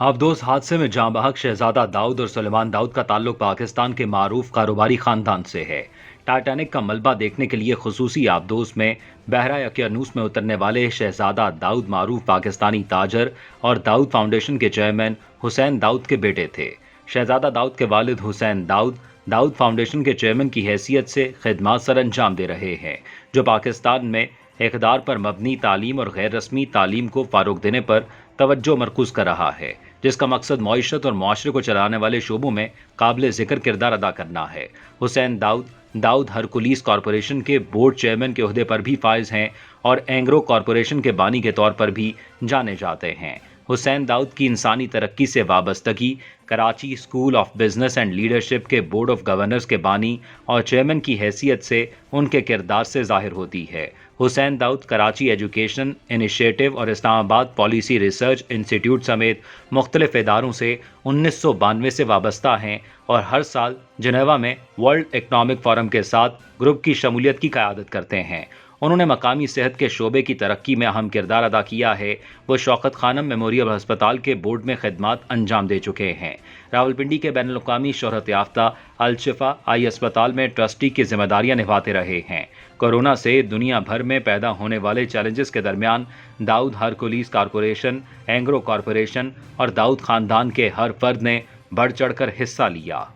आबदोज हादसे में जाँ बहक शहजादा दाऊद और सुलेमान दाऊद का ताल्लुक पाकिस्तान के मारूफ कारोबारी खानदान से है। टाइटैनिक का मलबा देखने के लिए खुसूसी आबदोज में बहरा यकियानूस में उतरने वाले शहजादा दाऊद मारूफ पाकिस्तानी ताजर और दाऊद फाउंडेशन के चेयरमैन हुसैन दाऊद के बेटे थे। शहजादा दाऊद के वालिद हुसैन दाऊद दाऊद फाउंडेशन के चेयरमैन की हैसियत से खिदमात सर अंजाम दे रहे हैं, जो पाकिस्तान में इक़दार पर मबनी तालीम और गैर रस्मी तालीम को फ़रोग़ देने पर तवज्जो मरकूज़ कर रहा है, जिसका मकसद मईशत और मुआशरे को चलाने वाले शोबों में काबिल ज़िक्र किरदार अदा करना है। हुसैन दाऊद दाऊद हरकुलीस कॉरपोरेशन के बोर्ड चेयरमैन के ओहदे पर भी फाइज हैं और एंग्रो कॉरपोरेशन के बानी के तौर पर भी जाने जाते हैं। हुसैन दाऊद की इंसानी तरक्की से वाबस्तगी Karachi school of business and leadership के बोर्ड ऑफ गवर्नर्स के बानी और चेयरमैन की हैसियत से उनके किरदार से जाहिर होती है। हुसैन दाऊद कराची एजुकेशन इनिशिएटिव और इस्लामाबाद पॉलिसी रिसर्च इंस्टीट्यूट समेत मुख्तलिफ इदारों से 1992 से वाबस्ता हैं और हर साल जिनेवा में वर्ल्ड इकनॉमिक फोरम के साथ ग्रुप की शमूलियत की क़यादत करते हैं। उन्होंने मकामी सेहत के शोबे की तरक्की में अहम किरदार अदा किया है। वो शौकत खानम मेमोरियल अस्पताल के बोर्ड में खिदमात अंजाम दे चुके हैं। रावलपिंडी के बैनुल-अक़वामी शोहरत याफ्ता अल-शिफा आई अस्पताल में ट्रस्टी की जिम्मेदारियां निभाते रहे हैं। कोरोना से दुनिया भर में पैदा होने वाले चैलेंजेस के दरमियान दाऊद हरकुलीस कॉरपोरेशन, एंग्रो कॉरपोरेशन और दाऊद खानदान के हर फर्द ने बढ़ चढ़कर हिस्सा लिया।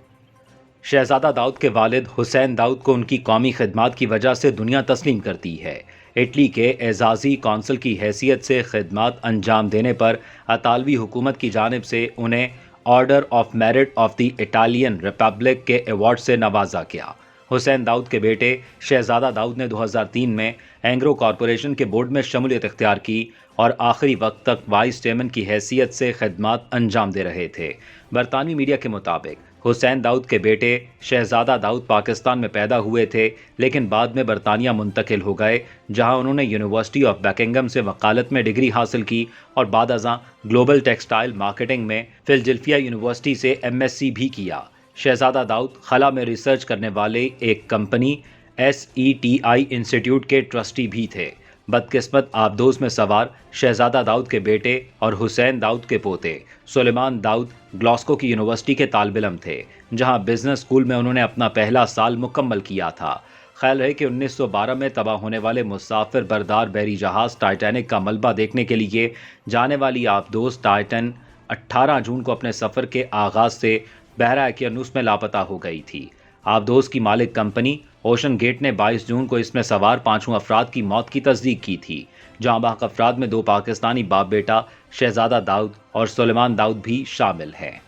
शहजादा दाऊद के वालिद हुसैन दाऊद को उनकी कौमी खिदमात की वजह से दुनिया तस्लीम करती है। इटली के एजाज़ी कौंसल की हैसियत से खिदमात अंजाम देने पर अतालवी हुकूमत की जानिब से उन्हें order of merit of the Italian Republic के अवार्ड से नवाजा गया। हुसैन दाऊद के बेटे शहजादा दाऊद ने 2003 में एंग्रो कॉरपोरेशन के बोर्ड में शमूलियत इख्तियार की और आखिरी वक्त तक वाइस चेयरमैन की हैसियत से खिदमात अंजाम दे रहे थे। बरतानवी मीडिया के मुताबिक हुसैन दाऊद के बेटे शहजादा दाऊद पाकिस्तान में पैदा हुए थे, लेकिन बाद में बरतानिया मुंतकिल हो गए, जहां उन्होंने यूनिवर्सिटी ऑफ बकिंघम से वकालत में डिग्री हासिल की और बाद अज़ां ग्लोबल टेक्सटाइल मार्केटिंग में फिलडेल्फिया यूनिवर्सिटी से MSc भी किया। शहजादा दाऊद खला में रिसर्च करने वाले एक कंपनी SETI इंस्टीट्यूट के ट्रस्टी भी थे। बदकिस्मत आबदोज में सवार शहजादा दाऊद के बेटे और हुसैन दाऊद के पोते सुलेमान दाऊद ग्लास्को की यूनिवर्सिटी के तालिब-इल्म थे, जहां बिजनेस स्कूल में उन्होंने अपना पहला साल मुकम्मल किया था। ख्याल है कि 1912 में तबाह होने वाले मुसाफिर बरदार बहरी जहाज टाइटैनिक का मलबा देखने के लिए जाने वाली आबदोज टाइटन 18 जून को अपने सफ़र के आगाज़ से बहरा यकियानूस में लापता हो गई थी। आबदोज की मालिक कंपनी ओशन गेट ने 22 जून को इसमें सवार 5 अफराद की मौत की तस्दीक की थी। जाँ बहक अफराद में 2 पाकिस्तानी बाप बेटा शहजादा दाऊद और सुलेमान दाऊद भी शामिल हैं।